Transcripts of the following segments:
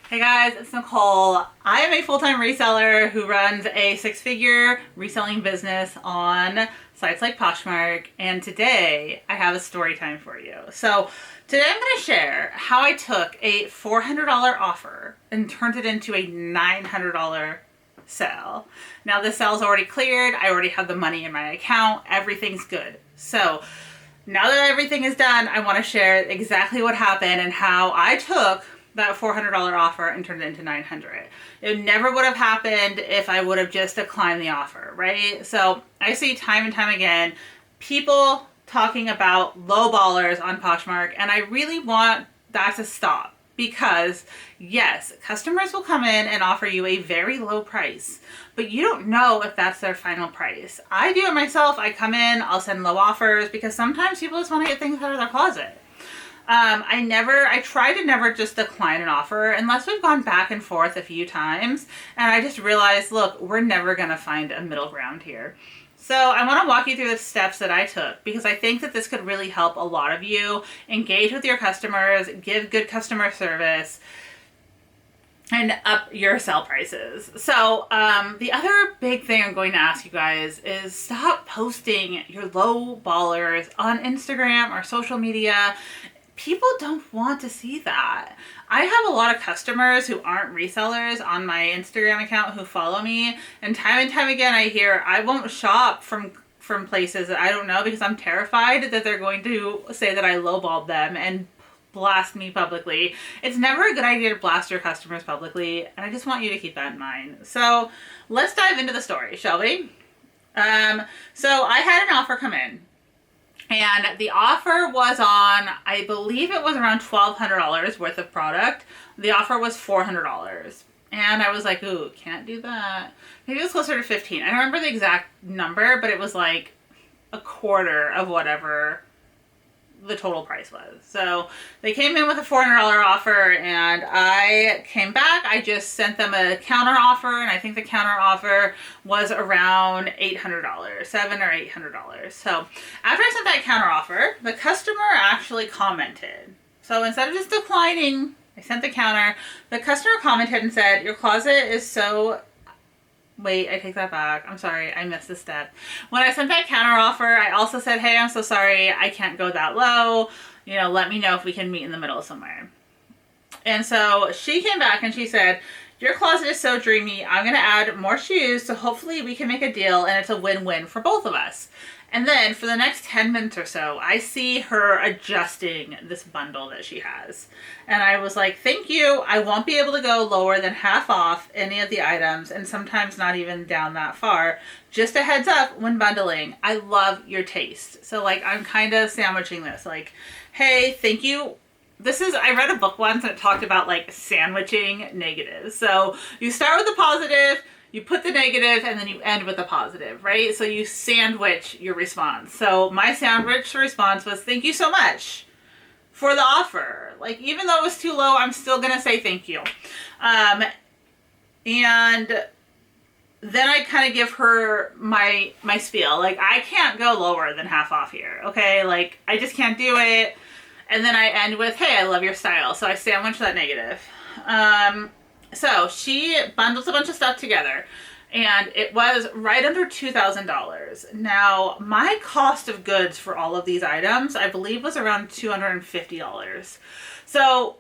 Hey guys, it's Nicole. I am a full-time reseller who runs a six-figure reselling business on sites like Poshmark, and today I have a story time for you. So today I'm going to share how I took a $400 offer and turned it into a $900 sale. Now this sale's already cleared. I already have the money in my account. Everything's good. So now that everything is done, I want to share exactly what happened and how I took that $400 offer and turned it into $900. It never would have happened if I would have just declined the offer, right? So I see time and time again people talking about low ballers on Poshmark, and I really want that to stop. Because yes, customers will come in and offer you a very low price, but you don't know if that's their final price. I do it myself. I come in, I'll send low offers because sometimes people just want to get things out of their closet. I try to never just decline an offer unless we've gone back and forth a few times and I just realized, look, we're never going to find a middle ground here. So I want to walk you through the steps that I took because I think that this could really help a lot of you engage with your customers, give good customer service, and up your sell prices. So the other big thing I'm going to ask you guys is stop posting your low ballers on Instagram or social media. People don't want to see that. I have a lot of customers who aren't resellers on my Instagram account who follow me, and time again I hear I won't shop from places that I don't know because I'm terrified that they're going to say that I lowballed them and blast me publicly. It's never a good idea to blast your customers publicly, and I just want you to keep that in mind. So let's dive into the story, shall we? So I had an offer come in. And the offer was on, I believe it was around $1,200 worth of product. The offer was $400. And I was like, ooh, can't do that. Maybe it was closer to 15. I don't remember the exact number, but it was like a quarter of whatever the total price was. So they came in with a $400 offer and I came back. I just sent them a counter offer, and I think the counter offer was around $800, $700 or $800. So after I sent that counter offer, the customer actually commented. So instead of just declining, I sent the counter. The customer commented and said, "Your closet is so..." Wait, I take that back. I'm sorry, I missed a step. When I sent that counter offer, I also said, "Hey, I'm so sorry, I can't go that low. You know, let me know if we can meet in the middle somewhere." And so she came back and she said, "Your closet is so dreamy. I'm going to add more shoes, so hopefully we can make a deal and it's a win-win for both of us." And then for the next 10 minutes or so, I see her adjusting this bundle that she has. And I was like, thank you. I won't be able to go lower than half off any of the items, and sometimes not even down that far. Just a heads up when bundling. I love your taste. So like, I'm kind of sandwiching this. Like, hey, thank you. I read a book once and it talked about like sandwiching negatives. So you start with the positive, you put the negative, and then you end with the positive, right? So you sandwich your response. So my sandwich response was, thank you so much for the offer. Like, even though it was too low, I'm still going to say thank you. And then I kind of give her my spiel. Like, I can't go lower than half off here, okay? Like, I just can't do it. And then I end with, hey, I love your style. So I sandwich that negative. So she bundles a bunch of stuff together, and it was right under $2,000. Now, my cost of goods for all of these items, I believe, was around $250. So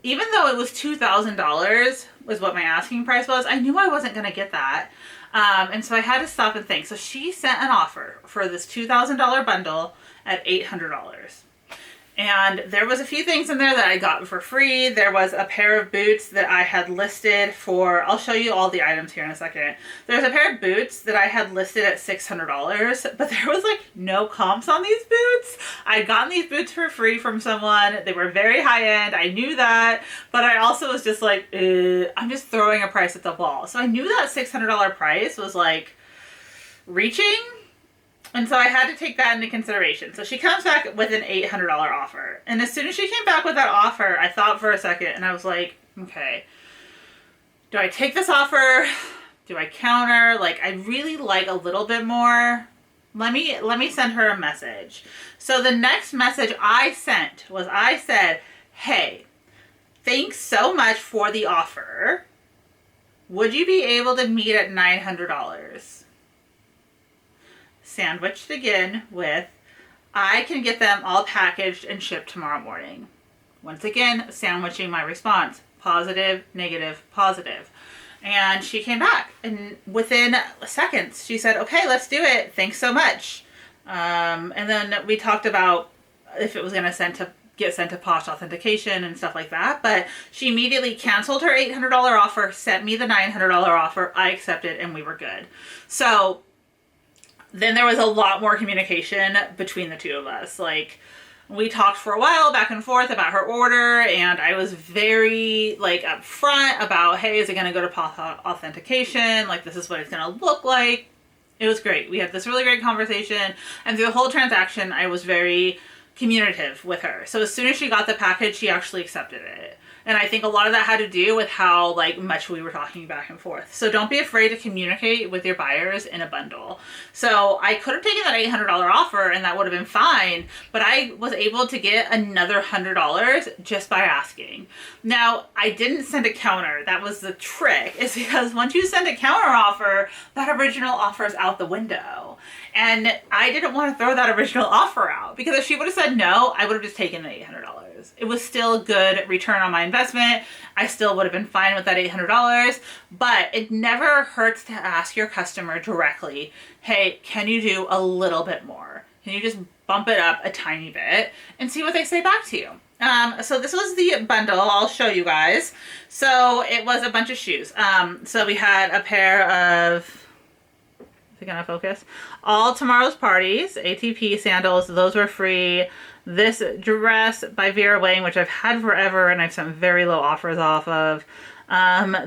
even though it was $2,000 was what my asking price was, I knew I wasn't going to get that. And so I had to stop and think. So she sent an offer for this $2,000 bundle at $800. And there was a few things in there that I got for free. There was a pair of boots that I had listed for, I'll show you all the items here in a second. There's a pair of boots that I had listed at $600, but there was like no comps on these boots. I'd gotten these boots for free from someone. They were very high end. I knew that, but I also was just like, I'm just throwing a price at the wall. So I knew that $600 price was like reaching. And so I had to take that into consideration. So she comes back with an $800 offer. And as soon as she came back with that offer, I thought for a second and I was like, okay, do I take this offer? Do I counter? Like, I really like a little bit more. Let me send her a message. So the next message I sent was, I said, hey, thank so much for the offer. Would you be able to meet at $900? Sandwiched again with, I can get them all packaged and shipped tomorrow morning. Once again, sandwiching my response. Positive, negative, positive. And she came back, and within seconds, she said, okay, let's do it. Thanks so much. And then we talked about if it was going to get sent to Posh authentication and stuff like that. But she immediately canceled her $800 offer, sent me the $900 offer. I accepted, and we were good. So then there was a lot more communication between the two of us. Like, we talked for a while back and forth about her order, and I was very like upfront about, hey, is it going to go to Posh authentication? Like, this is what it's going to look like. It was great. We had this really great conversation, and through the whole transaction, I was very communicative with her. So as soon as she got the package, she actually accepted it. And I think a lot of that had to do with how like much we were talking back and forth. So don't be afraid to communicate with your buyers in a bundle. So I could have taken that $800 offer and that would have been fine, but I was able to get another $100 just by asking. Now, I didn't send a counter. That was the trick, is because once you send a counter offer, that original offer is out the window. And I didn't want to throw that original offer out, because if she would have said no, I would have just taken the $800. It was still a good return on my investment. I still would have been fine with that $800, but it never hurts to ask your customer directly, hey, can you do a little bit more? Can you just bump it up a tiny bit and see what they say back to you? So this was the bundle. I'll show you guys. So it was a bunch of shoes. So we had a pair of, is it gonna focus? All Tomorrow's Parties, ATP sandals. Those were free. This dress by Vera Wang, which I've had forever and I've sent very low offers off of.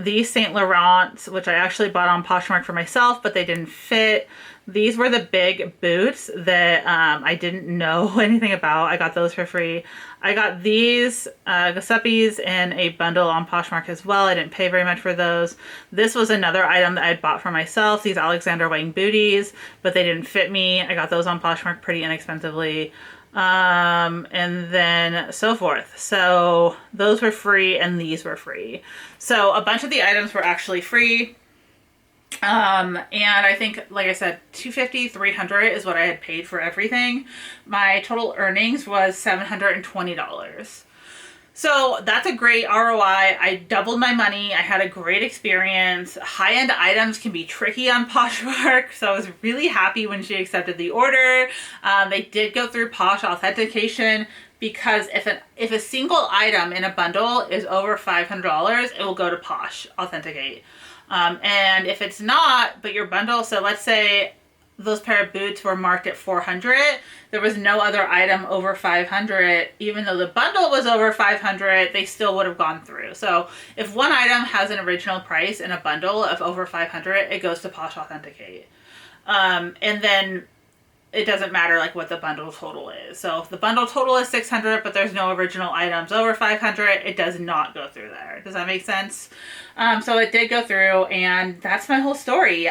These Saint Laurents, which I actually bought on Poshmark for myself, but they didn't fit. These were the big boots that I didn't know anything about. I got those for free. I got these Giuseppe's in a bundle on Poshmark as well. I didn't pay very much for those. This was another item that I bought for myself. These Alexander Wang booties, but they didn't fit me. I got those on Poshmark pretty inexpensively. And then so forth. So those were free and these were free. So a bunch of the items were actually free. And I think, like I said, $250, $300 is what I had paid for everything. My total earnings was $720. So that's a great ROI. I doubled my money. I had a great experience. High-end items can be tricky on Poshmark, so I was really happy when she accepted the order. They did go through Posh authentication, because if a single item in a bundle is over $500, it will go to Posh authenticate. And if it's not, but your bundle, so let's say those pair of boots were marked at $400, there was no other item over $500, even though the bundle was over $500, they still would have gone through. So if one item has an original price in a bundle of over $500, it goes to Posh authenticate. And then it doesn't matter like what the bundle total is. So if the bundle total is $600, but there's no original items over $500, it does not go through there. Does that make sense? So it did go through, and that's my whole story.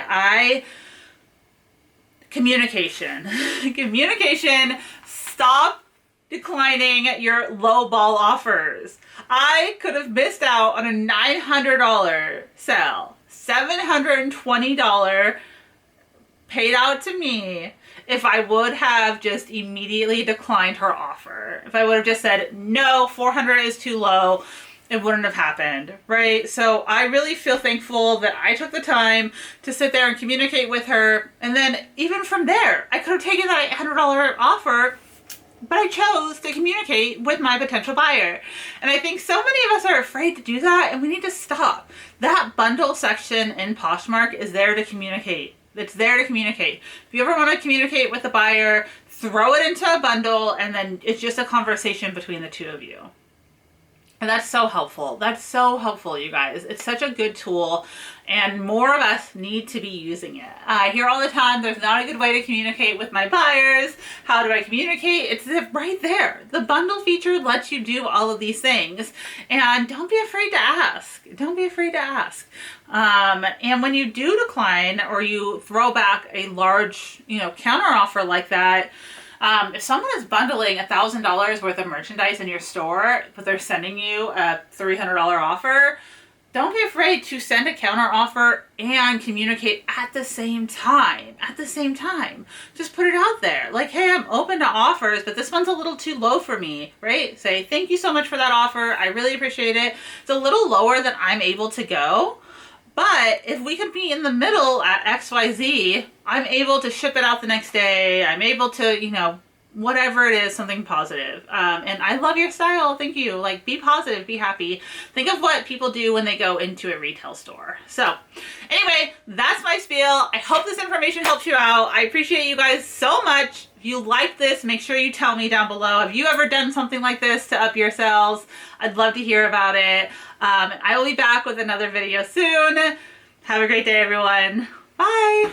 Communication. Communication. Stop declining your low ball offers. I could have missed out on a $900 sale. $720 paid out to me if I would have just immediately declined her offer. If I would have just said, no, $400 is too low, it wouldn't have happened, right? So I really feel thankful that I took the time to sit there and communicate with her. And then even from there, I could have taken that $800 offer, but I chose to communicate with my potential buyer. And I think so many of us are afraid to do that, and we need to stop. That bundle section in Poshmark is there to communicate. It's there to communicate. If you ever want to communicate with the buyer, throw it into a bundle, and then it's just a conversation between the two of you. And that's so helpful. That's so helpful, you guys. It's such a good tool, and more of us need to be using it. I hear all the time, there's not a good way to communicate with my buyers. How do I communicate? It's right there. The bundle feature lets you do all of these things, and don't be afraid to ask. Don't be afraid to ask. And when you do decline or you throw back a large, counter offer like that, If someone is bundling $1,000 worth of merchandise in your store, but they're sending you a $300 offer, don't be afraid to send a counter offer and communicate at the same time. Just put it out there. Like, hey, I'm open to offers, but this one's a little too low for me, right? Say, thank you so much for that offer. I really appreciate it. It's a little lower than I'm able to go. But if we can be in the middle at XYZ, I'm able to ship it out the next day. I'm able to, whatever it is, something positive. And I love your style. Thank you. Like, be positive, be happy. Think of what people do when they go into a retail store. So anyway, that's my spiel. I hope this information helps you out. I appreciate you guys so much. If you like this, make sure you tell me down below. Have you ever done something like this to up your sales? I'd love to hear about it. I will be back with another video soon. Have a great day, everyone. Bye.